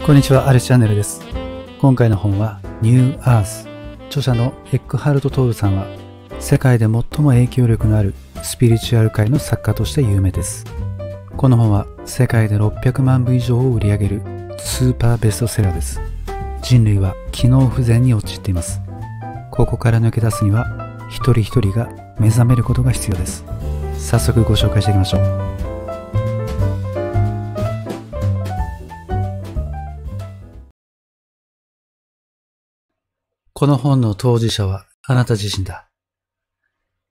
こんにちは、アレスチャンネルです。今回の本はニューアース。著者のエックハルト・トールさんは世界で最も影響力のあるスピリチュアル界の作家として有名です。この本は世界で600万部以上を売り上げるスーパーベストセラーです。人類は機能不全に陥っています。ここから抜け出すには一人一人が目覚めることが必要です。早速ご紹介していきましょう。この本の当事者はあなた自身だ。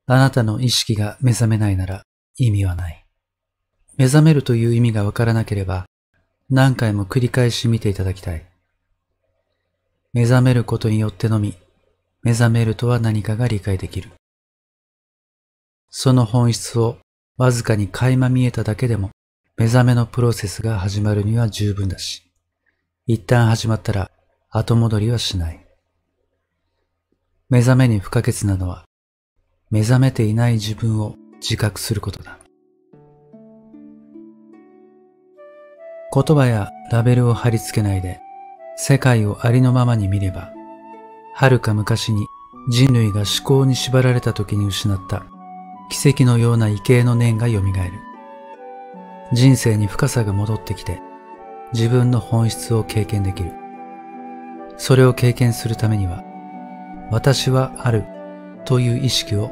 あなたの意識が目覚めないなら意味はない。目覚めるという意味がわからなければ何回も繰り返し見ていただきたい。目覚めることによってのみ、目覚めるとは何かが理解できる。その本質をわずかに垣間見えただけでも目覚めのプロセスが始まるには十分だし、一旦始まったら後戻りはしない。目覚めに不可欠なのは、目覚めていない自分を自覚することだ。言葉やラベルを貼り付けないで、世界をありのままに見れば、遥か昔に人類が思考に縛られた時に失った奇跡のような畏敬の念が蘇る。人生に深さが戻ってきて、自分の本質を経験できる。それを経験するためには、私はあるという意識を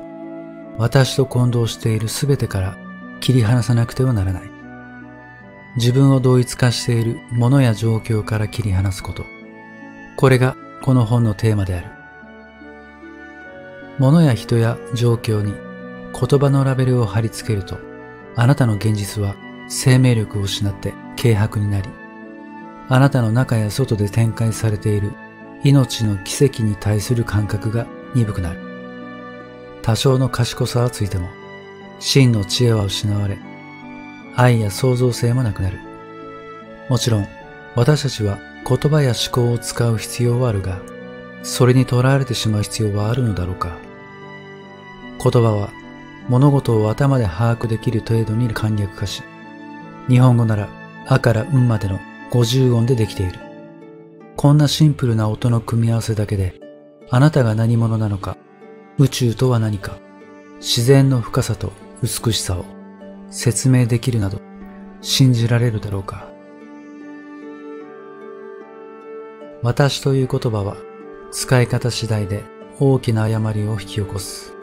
私と混同しているすべてから切り離さなくてはならない。自分を同一化しているものや状況から切り離すこと。これがこの本のテーマである。物や人や状況に言葉のラベルを貼り付けると、あなたの現実は生命力を失って軽薄になり、あなたの中や外で展開されている命の奇跡に対する感覚が鈍くなる。多少の賢さはついても、真の知恵は失われ、愛や創造性もなくなる。もちろん、私たちは言葉や思考を使う必要はあるが、それにとらわれてしまう必要はあるのだろうか。言葉は物事を頭で把握できる程度に簡略化し、日本語ならあからうんまでの50音でできている。こんなシンプルな音の組み合わせだけで、あなたが何者なのか、宇宙とは何か、自然の深さと美しさを説明できるなど、信じられるだろうか。私という言葉は、使い方次第で大きな誤りを引き起こす。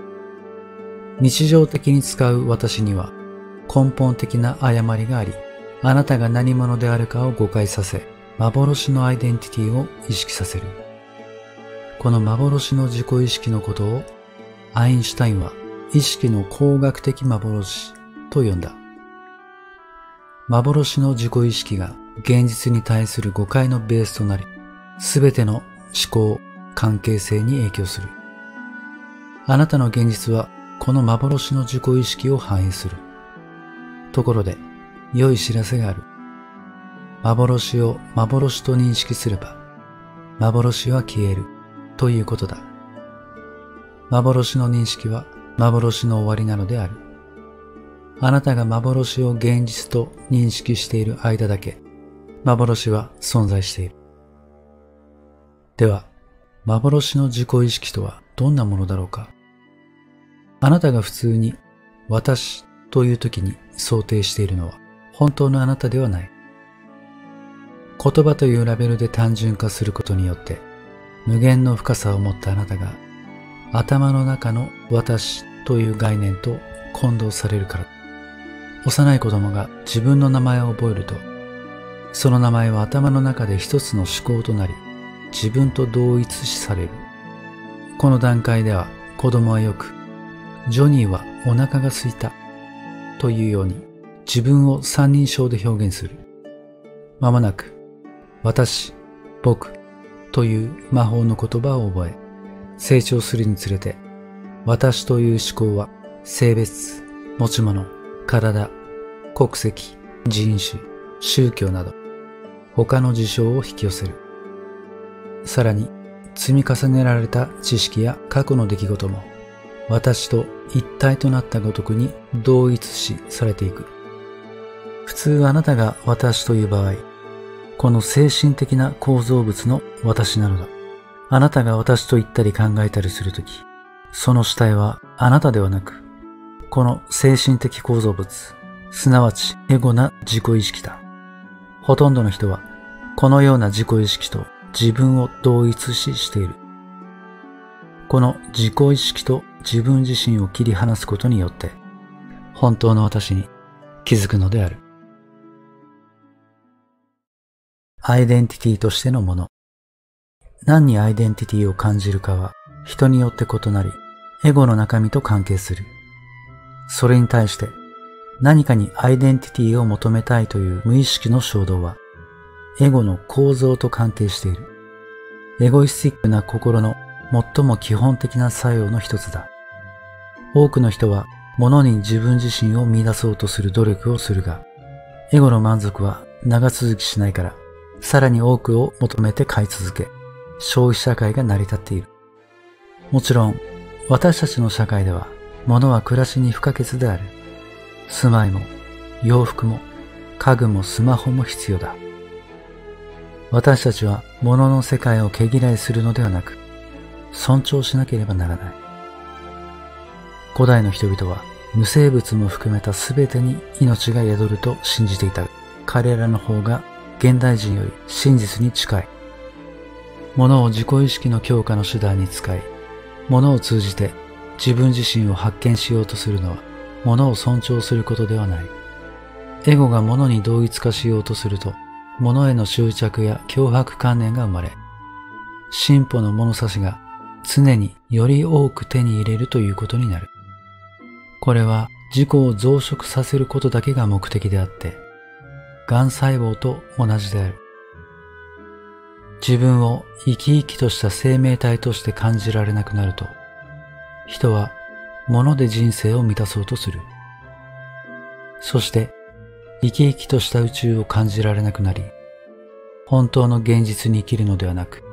日常的に使う私には、根本的な誤りがあり、あなたが何者であるかを誤解させ、幻のアイデンティティを意識させる。この幻の自己意識のことをアインシュタインは意識の工学的幻と呼んだ。幻の自己意識が現実に対する誤解のベースとなり、すべての思考、関係性に影響する。あなたの現実はこの幻の自己意識を反映する。ところで、良い知らせがある。幻を幻と認識すれば、幻は消えるということだ。幻の認識は幻の終わりなのである。あなたが幻を現実と認識している間だけ、幻は存在している。では、幻の自己意識とはどんなものだろうか。あなたが普通に私という時に想定しているのは本当のあなたではない。言葉というラベルで単純化することによって無限の深さを持ったあなたが頭の中の私という概念と混同されるから。幼い子供が自分の名前を覚えると、その名前は頭の中で一つの思考となり自分と同一視される。この段階では子供はよくジョニーはお腹が空いたというように自分を三人称で表現する。まもなく私、僕という魔法の言葉を覚え、成長するにつれて、私という思考は性別、持ち物、体、国籍、人種、宗教など、他の事象を引き寄せる。さらに、積み重ねられた知識や過去の出来事も、私と一体となったごとくに同一視されていく。普通あなたが私という場合、この精神的な構造物の私なのだ。あなたが私と言ったり考えたりするとき、その主体はあなたではなく、この精神的構造物、すなわちエゴな自己意識だ。ほとんどの人は、このような自己意識と自分を同一視している。この自己意識と自分自身を切り離すことによって、本当の私に気づくのである。アイデンティティとしてのもの。何にアイデンティティを感じるかは人によって異なり、エゴの中身と関係する。それに対して何かにアイデンティティを求めたいという無意識の衝動は、エゴの構造と関係している。エゴイスティックな心の最も基本的な作用の一つだ。多くの人は物に自分自身を見出そうとする努力をするが、エゴの満足は長続きしないから、さらに多くを求めて買い続け、消費社会が成り立っている。もちろん、私たちの社会では、物は暮らしに不可欠である。住まいも、洋服も、家具もスマホも必要だ。私たちは物の世界を毛嫌いするのではなく、尊重しなければならない。古代の人々は無生物も含めた全てに命が宿ると信じていた。彼らの方が現代人より真実に近い。物を自己意識の強化の手段に使い、物を通じて自分自身を発見しようとするのは、物を尊重することではない。エゴが物に同一化しようとすると、物への執着や脅迫観念が生まれ、進歩の物差しが常により多く手に入れるということになる。これは自己を増殖させることだけが目的であって、癌細胞と同じである。自分を生き生きとした生命体として感じられなくなると、人は物で人生を満たそうとする。そして生き生きとした宇宙を感じられなくなり、本当の現実に生きるのではなく、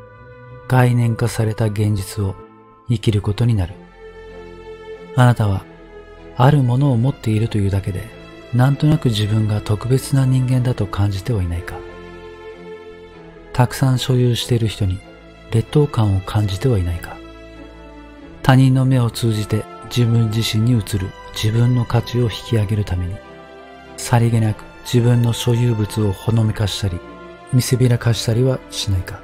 概念化された現実を生きることになる。あなたはあるものを持っているというだけで、なんとなく自分が特別な人間だと感じてはいないか。たくさん所有している人に劣等感を感じてはいないか。他人の目を通じて自分自身に映る自分の価値を引き上げるために、さりげなく自分の所有物をほのめかしたり、見せびらかしたりはしないか。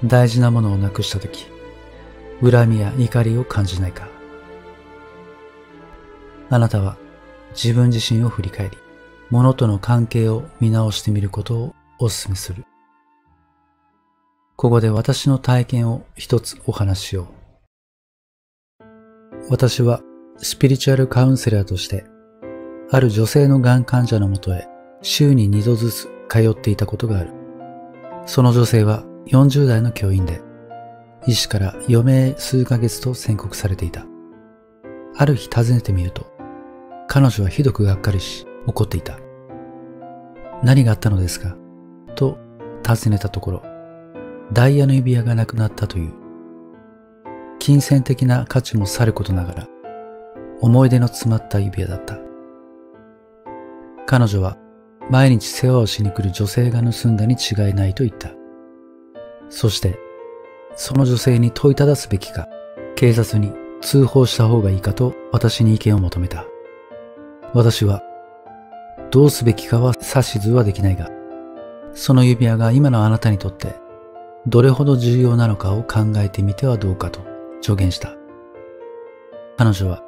大事なものをなくしたとき、恨みや怒りを感じないか。あなたは自分自身を振り返り、物との関係を見直してみることをお勧めする。ここで私の体験を一つお話ししよう。私はスピリチュアルカウンセラーとして、ある女性のがん患者のもとへ週に2度ずつ通っていたことがある。その女性は40代の教員で、医師から余命数ヶ月と宣告されていた。ある日訪ねてみると、彼女はひどくがっかりし、怒っていた。何があったのですかと尋ねたところ、ダイヤの指輪がなくなったという。金銭的な価値もさることながら、思い出の詰まった指輪だった。彼女は毎日世話をしに来る女性が盗んだに違いないと言った。そして、その女性に問いただすべきか、警察に通報した方がいいかと私に意見を求めた。私は、どうすべきかは指図はできないが、その指輪が今のあなたにとってどれほど重要なのかを考えてみてはどうかと助言した。彼女は、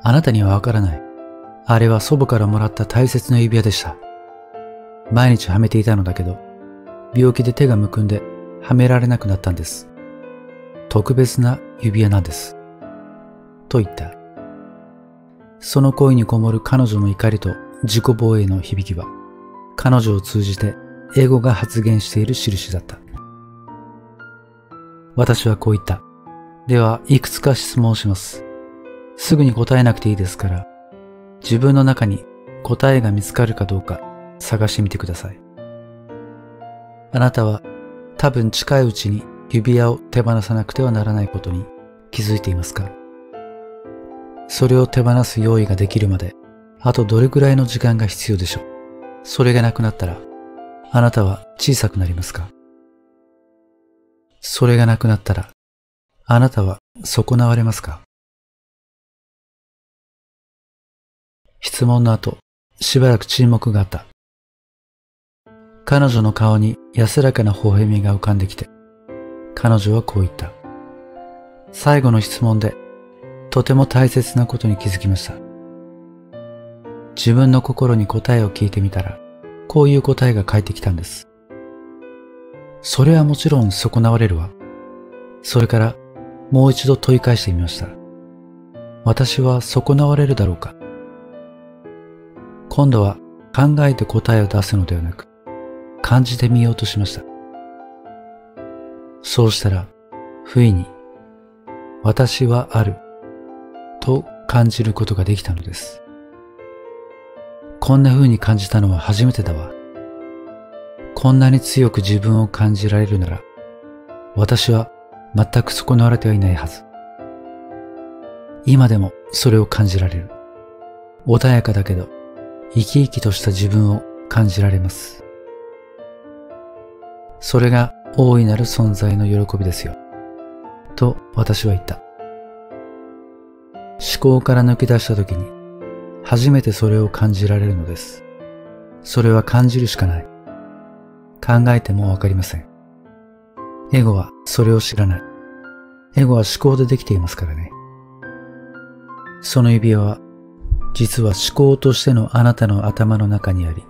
あなたにはわからない。あれは祖母からもらった大切な指輪でした。毎日はめていたのだけど、病気で手がむくんではめられなくなったんです。特別な指輪なんです。と言った。その声にこもる彼女の怒りと自己防衛の響きは、彼女を通じてエゴが発現している印だった。私はこう言った。では、いくつか質問をします。すぐに答えなくていいですから、自分の中に答えが見つかるかどうか探してみてください。あなたは多分近いうちに指輪を手放さなくてはならないことに気づいていますか？それを手放す用意ができるまで、あとどれくらいの時間が必要でしょう？それがなくなったら、あなたは小さくなりますか？それがなくなったら、あなたは損なわれますか？質問の後、しばらく沈黙があった。彼女の顔に安らかな微笑みが浮かんできて、彼女はこう言った。最後の質問で、とても大切なことに気づきました。自分の心に答えを聞いてみたら、こういう答えが返ってきたんです。それはもちろん損なわれるわ。それからもう一度問い返してみました。私は損なわれるだろうか？今度は考えて答えを出すのではなく、感じてみようとしました。そうしたら、不意に、私はある、と感じることができたのです。こんな風に感じたのは初めてだわ。こんなに強く自分を感じられるなら、私は全く損なわれてはいないはず。今でもそれを感じられる。穏やかだけど、生き生きとした自分を感じられます。それが大いなる存在の喜びですよ。と私は言った。思考から抜け出したときに、初めてそれを感じられるのです。それは感じるしかない。考えてもわかりません。エゴはそれを知らない。エゴは思考でできていますからね。その指輪は、実は思考としてのあなたの頭の中にあり、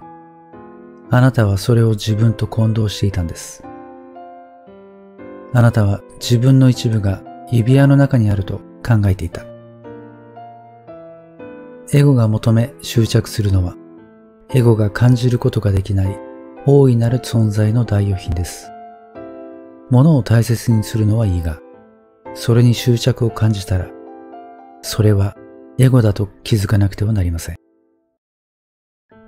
あなたはそれを自分と混同していたんです。あなたは自分の一部が指輪の中にあると考えていた。エゴが求め執着するのは、エゴが感じることができない大いなる存在の代用品です。物を大切にするのはいいが、それに執着を感じたら、それはエゴだと気づかなくてはなりません。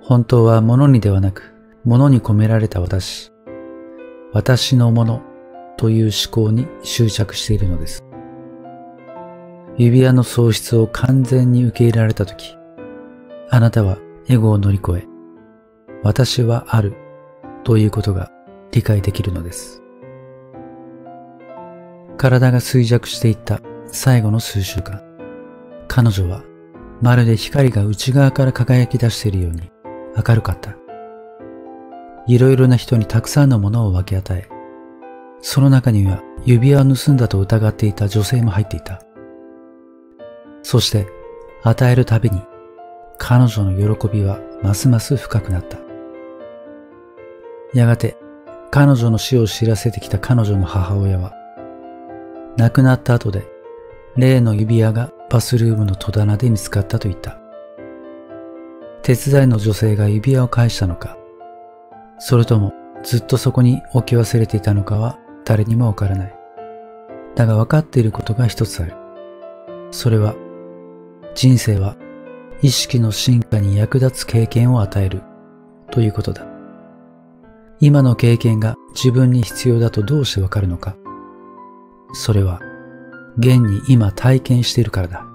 本当は物にではなく、物に込められた私のものという思考に執着しているのです。指輪の喪失を完全に受け入れられたとき、あなたはエゴを乗り越え、私はあるということが理解できるのです。体が衰弱していった最後の数週間、彼女はまるで光が内側から輝き出しているように明るかった。いろいろな人にたくさんのものを分け与え、その中には指輪を盗んだと疑っていた女性も入っていた。そして与えるたびに彼女の喜びはますます深くなった。やがて彼女の死を知らせてきた彼女の母親は、亡くなった後で例の指輪がバスルームの戸棚で見つかったと言った。手伝いの女性が指輪を返したのか、それともずっとそこに置き忘れていたのかは誰にもわからない。だが分かっていることが一つある。それは、人生は意識の進化に役立つ経験を与えるということだ。今の経験が自分に必要だとどうしてわかるのか。それは、現に今体験しているからだ。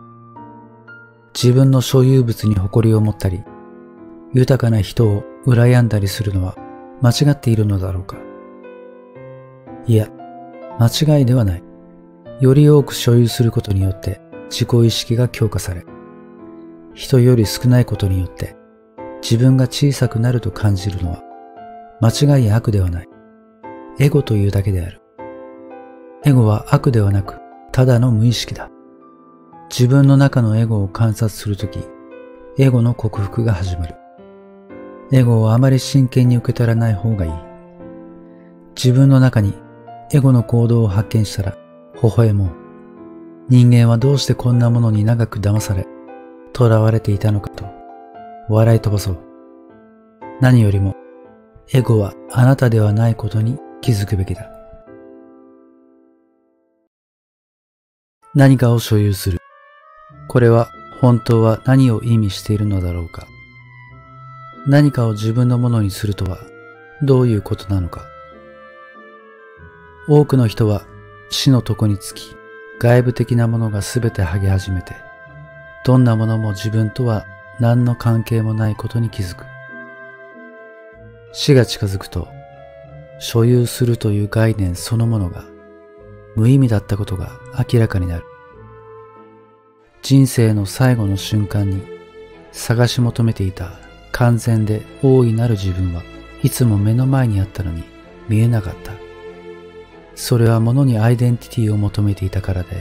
自分の所有物に誇りを持ったり、豊かな人を羨んだりするのは間違っているのだろうか。いや、間違いではない。より多く所有することによって自己意識が強化され、人より少ないことによって自分が小さくなると感じるのは間違いや悪ではない。エゴというだけである。エゴは悪ではなく、ただの無意識だ。自分の中のエゴを観察するとき、エゴの克服が始まる。エゴをあまり真剣に受け取らない方がいい。自分の中にエゴの行動を発見したら、微笑もう。人間はどうしてこんなものに長く騙され、囚われていたのかと、笑い飛ばそう。何よりも、エゴはあなたではないことに気づくべきだ。何かを所有する。これは本当は何を意味しているのだろうか。何かを自分のものにするとはどういうことなのか。多くの人は死の床につき、外部的なものがすべて剥げ始めて、どんなものも自分とは何の関係もないことに気づく。死が近づくと、所有するという概念そのものが無意味だったことが明らかになる。人生の最後の瞬間に探し求めていた完全で大いなる自分はいつも目の前にあったのに見えなかった。それは物にアイデンティティを求めていたからで、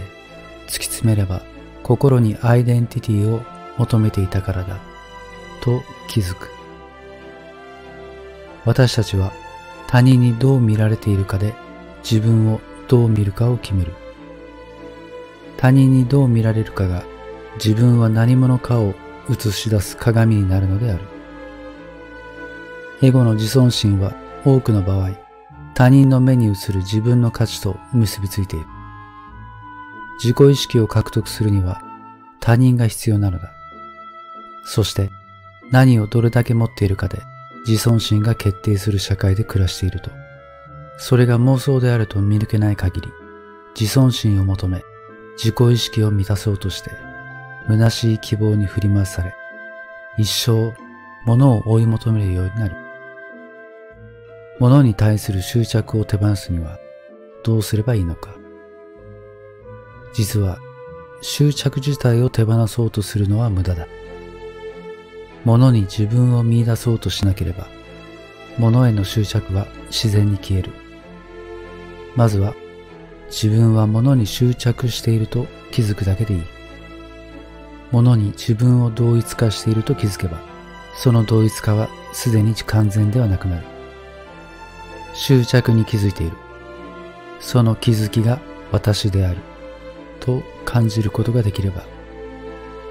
突き詰めれば心にアイデンティティを求めていたからだと気づく。私たちは他人にどう見られているかで自分をどう見るかを決める。他人にどう見られるかが自分は何者かを映し出す鏡になるのである。エゴの自尊心は多くの場合、他人の目に映る自分の価値と結びついている。自己意識を獲得するには他人が必要なのだ。そして何をどれだけ持っているかで自尊心が決定する社会で暮らしていると、それが妄想であると見抜けない限り、自尊心を求め、自己意識を満たそうとして、虚しい希望に振り回され、一生物を追い求めるようになる。物に対する執着を手放すにはどうすればいいのか。実は執着自体を手放そうとするのは無駄だ。物に自分を見出そうとしなければ、物への執着は自然に消える。まずは自分は物に執着していると気づくだけでいい。物に自分を同一化していると気づけば、その同一化はすでに完全ではなくなる。執着に気づいている。その気づきが私であると感じることができれば、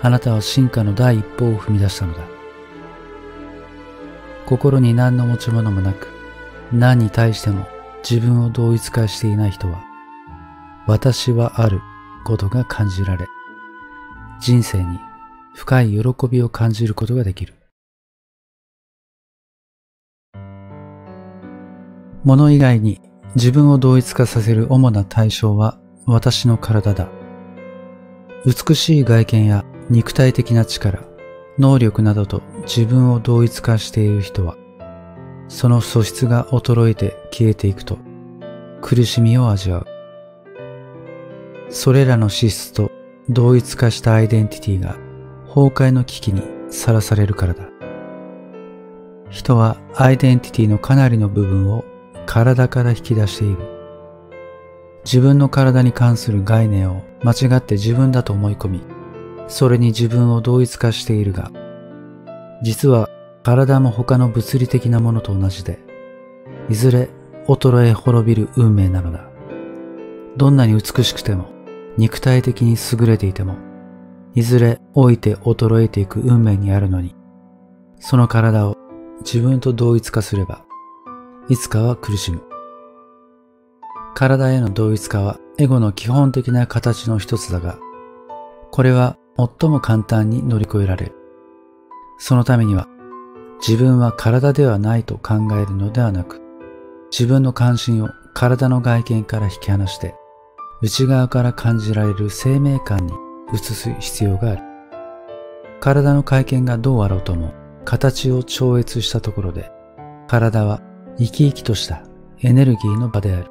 あなたは進化の第一歩を踏み出したのだ。心に何の持ち物もなく、何に対しても自分を同一化していない人は、私はあることが感じられ、人生に深い喜びを感じることができる。物以外に自分を同一化させる主な対象は私の体だ。美しい外見や肉体的な力、能力などと自分を同一化している人は、その素質が衰えて消えていくと苦しみを味わう。それらの資質と同一化したアイデンティティが崩壊の危機にさらされるからだ。人はアイデンティティのかなりの部分を体から引き出している。自分の体に関する概念を間違って自分だと思い込み、それに自分を同一化しているが、実は体も他の物理的なものと同じで、いずれ衰え滅びる運命なのだ。どんなに美しくても、肉体的に優れていても、いずれ老いて衰えていく運命にあるのに、その体を自分と同一化すれば、いつかは苦しむ。体への同一化はエゴの基本的な形の一つだが、これは最も簡単に乗り越えられる。そのためには、自分は体ではないと考えるのではなく、自分の関心を体の外見から引き離して、内側から感じられる生命感に移す必要がある。体の外見がどうあろうとも、形を超越したところで、体は生き生きとしたエネルギーの場である。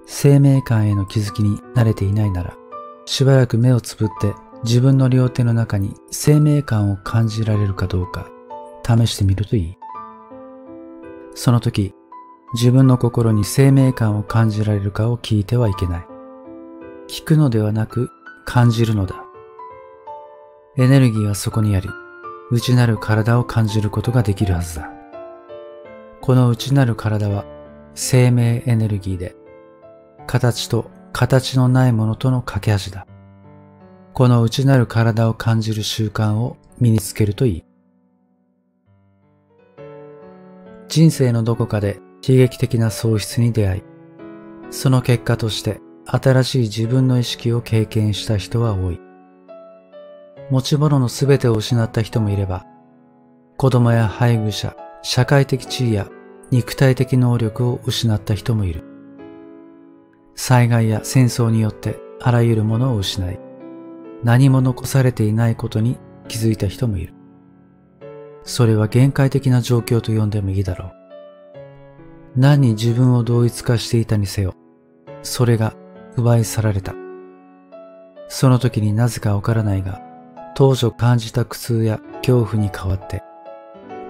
生命感への気づきに慣れていないなら、しばらく目をつぶって自分の両手の中に生命感を感じられるかどうか試してみるといい。その時、自分の心に生命感を感じられるかを聞いてはいけない。聞くのではなく感じるのだ。エネルギーはそこにあり、内なる体を感じることができるはずだ。この内なる体は生命エネルギーで、形と形のないものとの架け橋だ。この内なる体を感じる習慣を身につけるといい。人生のどこかで悲劇的な喪失に出会い、その結果として新しい自分の意識を経験した人は多い。持ち物のすべてを失った人もいれば、子供や配偶者、社会的地位や肉体的能力を失った人もいる。災害や戦争によってあらゆるものを失い、何も残されていないことに気づいた人もいる。それは限界的な状況と呼んでもいいだろう。何に自分を同一化していたにせよ、それが奪い去られた。その時になぜかわからないが、当初感じた苦痛や恐怖に代わって、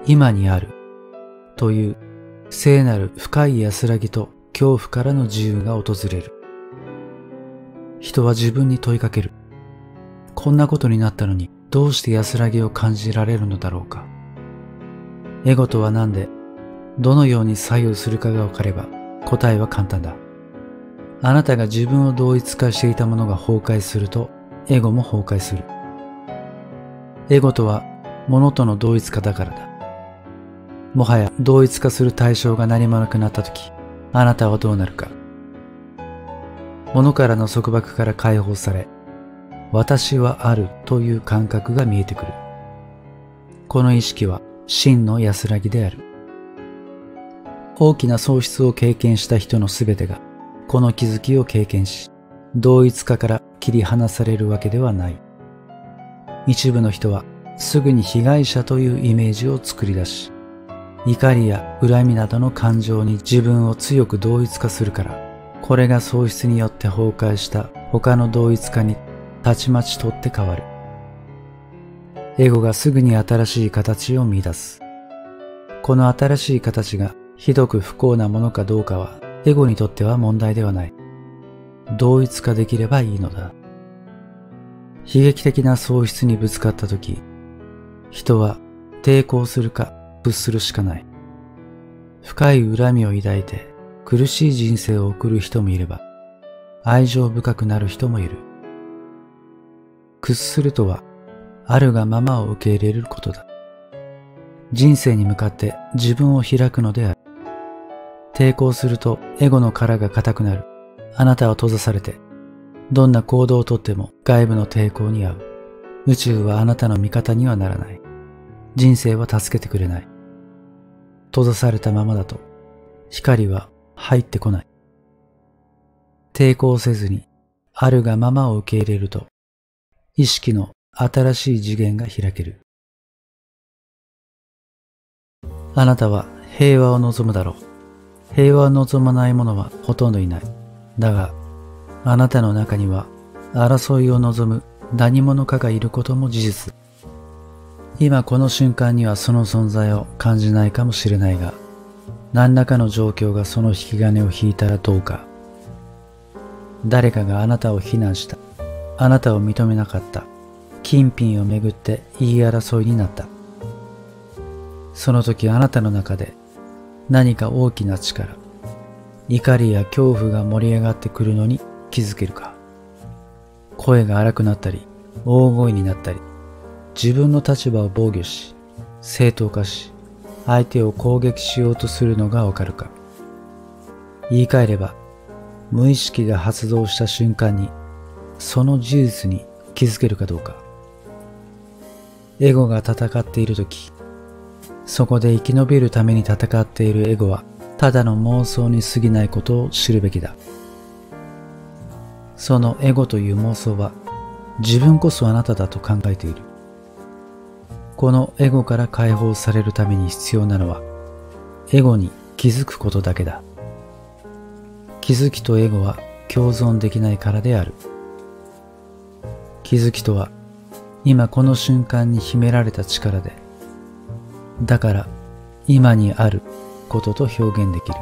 今にあるという聖なる深い安らぎと恐怖からの自由が訪れる。人は自分に問いかける。こんなことになったのにどうして安らぎを感じられるのだろうか。エゴとは何で、どのように左右するかが分かれば答えは簡単だ。あなたが自分を同一化していたものが崩壊すると、エゴも崩壊する。エゴとは物との同一化だからだ。もはや同一化する対象が何もなくなったとき、あなたはどうなるか。物からの束縛から解放され、私はあるという感覚が見えてくる。この意識は真の安らぎである。大きな喪失を経験した人のすべてが、この気づきを経験し、同一化から切り離されるわけではない。一部の人はすぐに被害者というイメージを作り出し、怒りや恨みなどの感情に自分を強く同一化するから、これが喪失によって崩壊した他の同一化にたちまちとって変わる。エゴがすぐに新しい形を見出す。この新しい形がひどく不幸なものかどうかはエゴにとっては問題ではない。同一化できればいいのだ。悲劇的な喪失にぶつかったとき、人は抵抗するか屈するしかない。深い恨みを抱いて苦しい人生を送る人もいれば、愛情深くなる人もいる。屈するとは、あるがままを受け入れることだ。人生に向かって自分を開くのである。抵抗するとエゴの殻が硬くなる。あなたは閉ざされて、どんな行動をとっても外部の抵抗に遭う。宇宙はあなたの味方にはならない。人生は助けてくれない。閉ざされたままだと、光は入ってこない。抵抗せずに、あるがままを受け入れると、意識の新しい次元が開ける。あなたは平和を望むだろう。平和を望まない者はほとんどいない。だが、あなたの中には争いを望む何者かがいることも事実。今この瞬間にはその存在を感じないかもしれないが、何らかの状況がその引き金を引いたらどうか。誰かがあなたを非難した。あなたを認めなかった。金品をめぐって言い争いになった。その時あなたの中で何か大きな力、怒りや恐怖が盛り上がってくるのに気づけるか。声が荒くなったり、大声になったり、自分の立場を防御し、正当化し、相手を攻撃しようとするのがわかるか。言い換えれば、無意識が発動した瞬間に、その事実に気づけるかどうか。エゴが戦っているとき、そこで生き延びるために戦っているエゴは、ただの妄想に過ぎないことを知るべきだ。そのエゴという妄想は、自分こそあなただと考えている。このエゴから解放されるために必要なのは、エゴに気づくことだけだ。気づきとエゴは共存できないからである。気づきとは、今この瞬間に秘められた力で、だから今にあることと表現できる。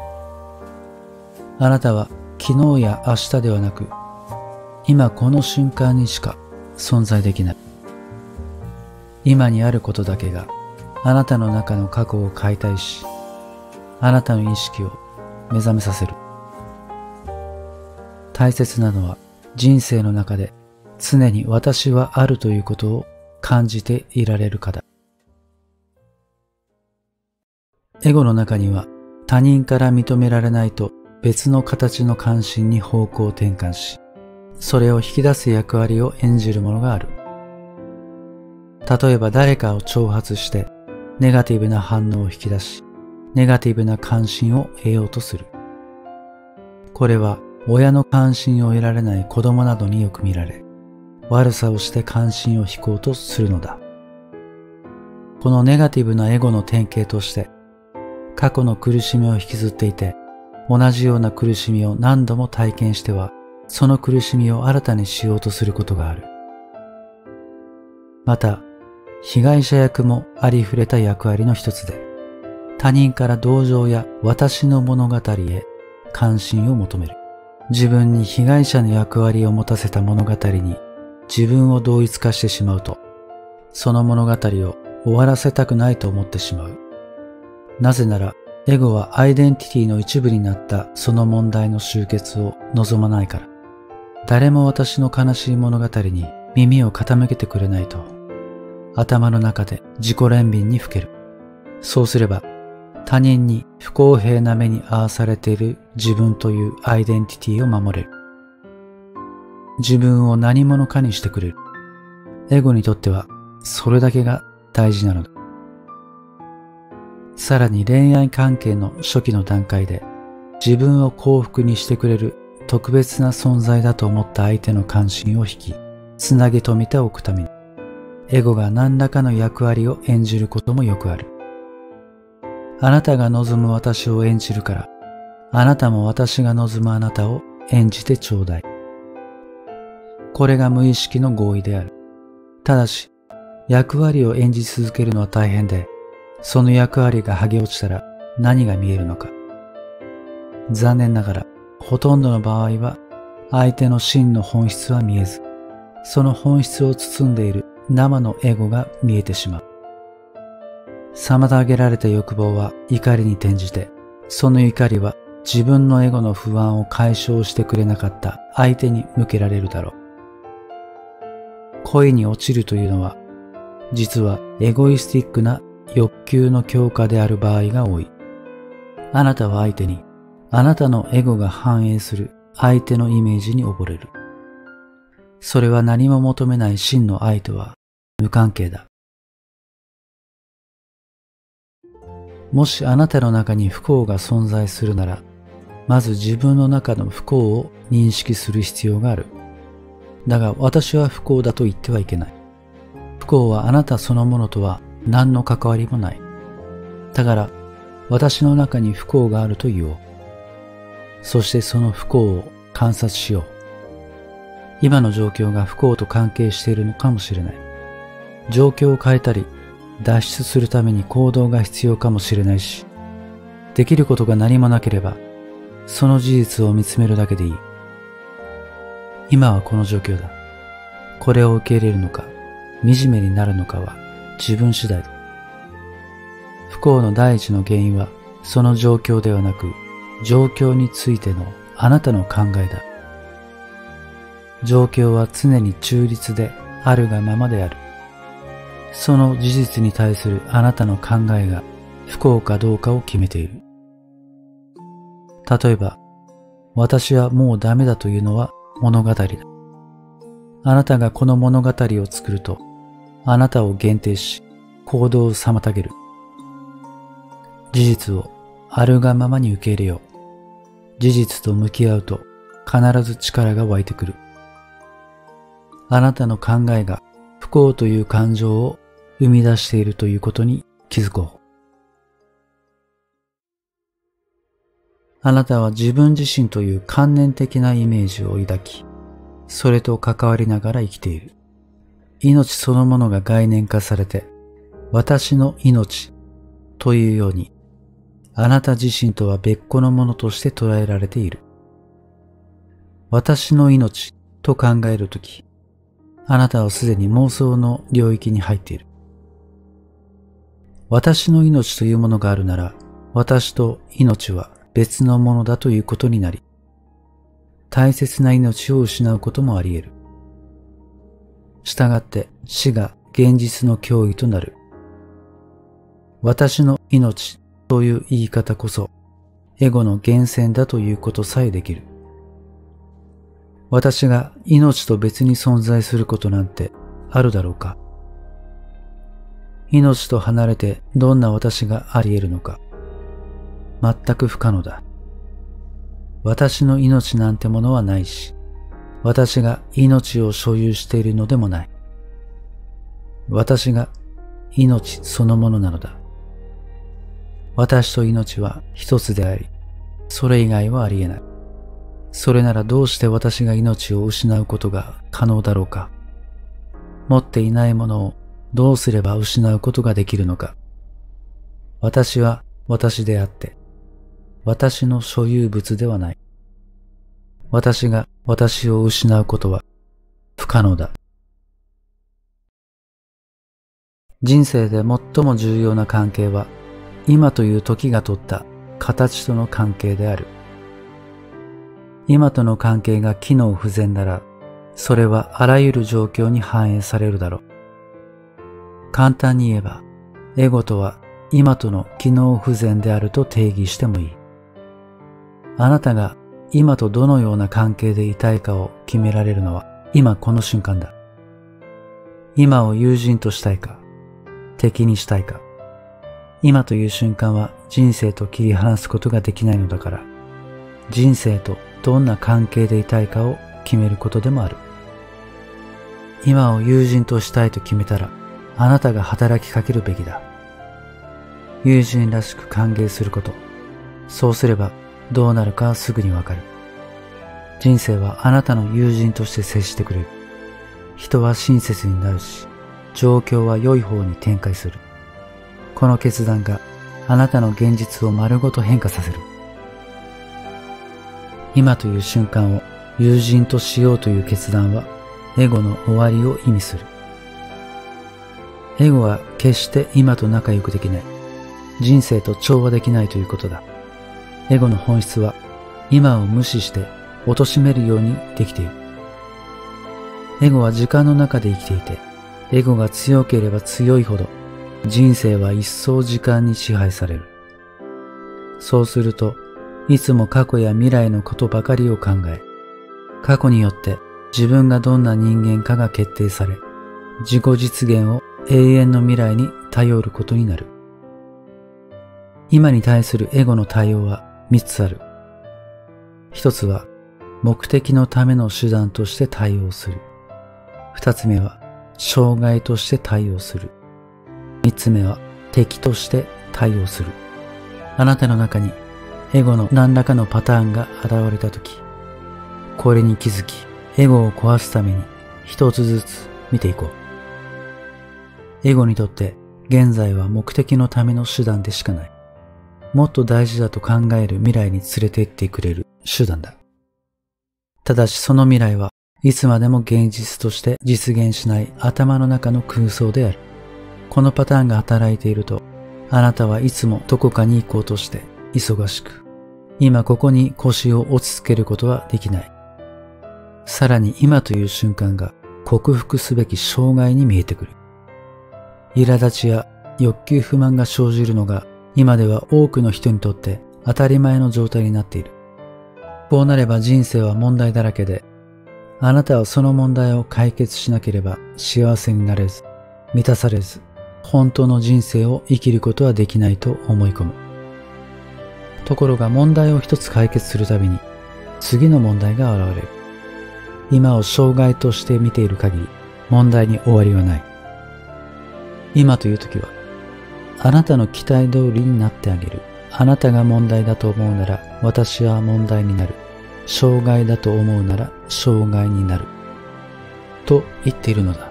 あなたは昨日や明日ではなく、今この瞬間にしか存在できない。今にあることだけがあなたの中の過去を解体し、あなたの意識を目覚めさせる。大切なのは人生の中で常に私はあるということを感じていられるかだ。エゴの中には他人から認められないと別の形の関心に方向転換し、それを引き出す役割を演じるものがある。例えば誰かを挑発してネガティブな反応を引き出し、ネガティブな関心を得ようとする。これは親の関心を得られない子供などによく見られ、悪さをして関心を引こうとするのだ。このネガティブなエゴの典型として、過去の苦しみを引きずっていて、同じような苦しみを何度も体験しては、その苦しみを新たにしようとすることがある。また、被害者役もありふれた役割の一つで、他人から同情や私の物語へ関心を求める。自分に被害者の役割を持たせた物語に自分を同一化してしまうと、その物語を終わらせたくないと思ってしまう。なぜなら、エゴはアイデンティティの一部になったその問題の終結を望まないから。誰も私の悲しい物語に耳を傾けてくれないと、頭の中で自己憐憫にふける。そうすれば、他人に不公平な目に遭わされている自分というアイデンティティを守れる。自分を何者かにしてくれる。エゴにとってはそれだけが大事なのだ。さらに恋愛関係の初期の段階で自分を幸福にしてくれる特別な存在だと思った相手の関心を引き、つなぎ止めておくために、エゴが何らかの役割を演じることもよくある。あなたが望む私を演じるから、あなたも私が望むあなたを演じてちょうだい。これが無意識の合意である。ただし、役割を演じ続けるのは大変で、その役割が剥げ落ちたら何が見えるのか。残念ながら、ほとんどの場合は、相手の真の本質は見えず、その本質を包んでいる生のエゴが見えてしまう。妨げられた欲望は怒りに転じて、その怒りは自分のエゴの不安を解消してくれなかった相手に向けられるだろう。恋に落ちるというのは、実はエゴイスティックな欲求の強化である場合が多い。あなたは相手に、あなたのエゴが反映する相手のイメージに溺れる。それは何も求めない真の愛とは無関係だ。もしあなたの中に不幸が存在するなら、まず自分の中の不幸を認識する必要がある。だが私は不幸だと言ってはいけない。不幸はあなたそのものとは何の関わりもない。だから私の中に不幸があると言おう。そしてその不幸を観察しよう。今の状況が不幸と関係しているのかもしれない。状況を変えたり、脱出するために行動が必要かもしれないし、できることが何もなければ、その事実を見つめるだけでいい。今はこの状況だ。これを受け入れるのか、惨めになるのかは自分次第だ。不幸の第一の原因は、その状況ではなく、状況についてのあなたの考えだ。状況は常に中立であるがままである。その事実に対するあなたの考えが不幸かどうかを決めている。例えば、私はもうダメだというのは物語だ。あなたがこの物語を作ると、あなたを限定し、行動を妨げる。事実をあるがままに受け入れよう。事実と向き合うと必ず力が湧いてくる。あなたの考えが不幸という感情を生み出しているということに気づこう。あなたは自分自身という観念的なイメージを抱き、それと関わりながら生きている。命そのものが概念化されて、私の命というように、あなた自身とは別個のものとして捉えられている。私の命と考えるとき、あなたはすでに妄想の領域に入っている。私の命というものがあるなら、私と命は別のものだということになり、大切な命を失うこともあり得る。したがって死が現実の脅威となる。私の命という言い方こそ、エゴの源泉だということさえできる。私が命と別に存在することなんてあるだろうか。命と離れてどんな私があり得るのか。全く不可能だ。私の命なんてものはないし、私が命を所有しているのでもない。私が命そのものなのだ。私と命は一つであり、それ以外はありえない。それならどうして私が命を失うことが可能だろうか。持っていないものをどうすれば失うことができるのか。私は私であって、私の所有物ではない。私が私を失うことは不可能だ。人生で最も重要な関係は、今という時が取った形との関係である。今との関係が機能不全なら、それはあらゆる状況に反映されるだろう。簡単に言えば、エゴとは今との機能不全であると定義してもいい。あなたが今とどのような関係でいたいかを決められるのは今この瞬間だ。今を友人としたいか、敵にしたいか。今という瞬間は人生と切り離すことができないのだから、人生とどんな関係でいたいかを決めることでもある。今を友人としたいと決めたら、あなたが働きかけるべきだ。友人らしく歓迎すること。そうすればどうなるかすぐにわかる。人生はあなたの友人として接してくれる。人は親切になるし、状況は良い方に展開する。この決断があなたの現実を丸ごと変化させる。今という瞬間を友人としようという決断はエゴの終わりを意味する。エゴは決して今と仲良くできない。人生と調和できないということだ。エゴの本質は今を無視して貶めるようにできている。エゴは時間の中で生きていて、エゴが強ければ強いほど人生は一層時間に支配される。そうすると、いつも過去や未来のことばかりを考え、過去によって自分がどんな人間かが決定され、自己実現を永遠の未来に頼ることになる。今に対するエゴの対応は3つある。1つは目的のための手段として対応する。2つ目は障害として対応する。3つ目は敵として対応する。あなたの中にエゴの何らかのパターンが現れたとき、これに気づき、エゴを壊すために一つずつ見ていこう。エゴにとって現在は目的のための手段でしかない。もっと大事だと考える未来に連れて行ってくれる手段だ。ただしその未来はいつまでも現実として実現しない頭の中の空想である。このパターンが働いていると、あなたはいつもどこかに行こうとして忙しく、今ここに腰を落ち着けることはできない。さらに今という瞬間が克服すべき障害に見えてくる。苛立ちや欲求不満が生じるのが今では多くの人にとって当たり前の状態になっている。こうなれば人生は問題だらけで、あなたはその問題を解決しなければ幸せになれず、満たされず、本当の人生を生きることはできないと思い込む。ところが問題を一つ解決するたびに次の問題が現れる。今を障害として見ている限り問題に終わりはない。今という時はあなたの期待通りになってあげる。あなたが問題だと思うなら私は問題になる。障害だと思うなら障害になる。と言っているのだ。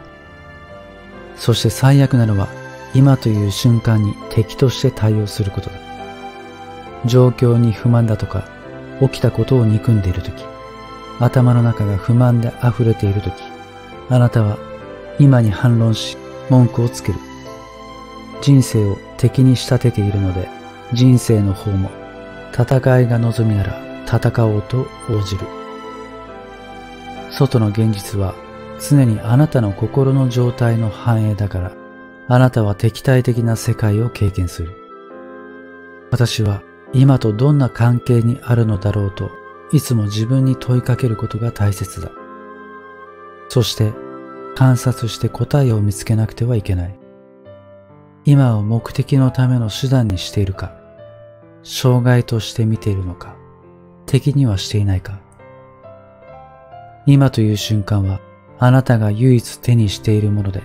そして最悪なのは今という瞬間に敵として対応することだ。状況に不満だとか起きたことを憎んでいるとき、頭の中が不満で溢れているとき、あなたは今に反論し文句をつける。人生を敵に仕立てているので、人生の方も戦いが望みなら戦おうと応じる。外の現実は常にあなたの心の状態の反映だから、あなたは敵対的な世界を経験する。私は今とどんな関係にあるのだろうといつも自分に問いかけることが大切だ。そして観察して答えを見つけなくてはいけない。今を目的のための手段にしているか、障害として見ているのか、敵にはしていないか。今という瞬間はあなたが唯一手にしているもので、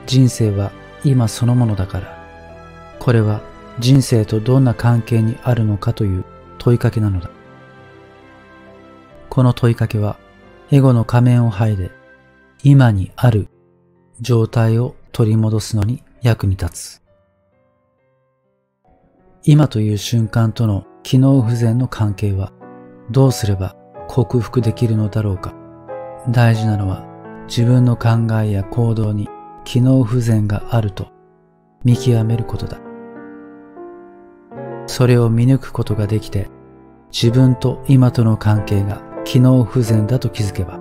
人生は今そのものだから、これは人生とどんな関係にあるのかという問いかけなのだ。この問いかけは、エゴの仮面を剥いで、今にある状態を取り戻すのに役に立つ。今という瞬間との機能不全の関係は、どうすれば克服できるのだろうか。大事なのは、自分の考えや行動に機能不全があると見極めることだ。それを見抜くことができて、自分と今との関係が機能不全だと気づけば、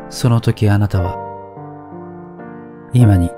その時あなたは今に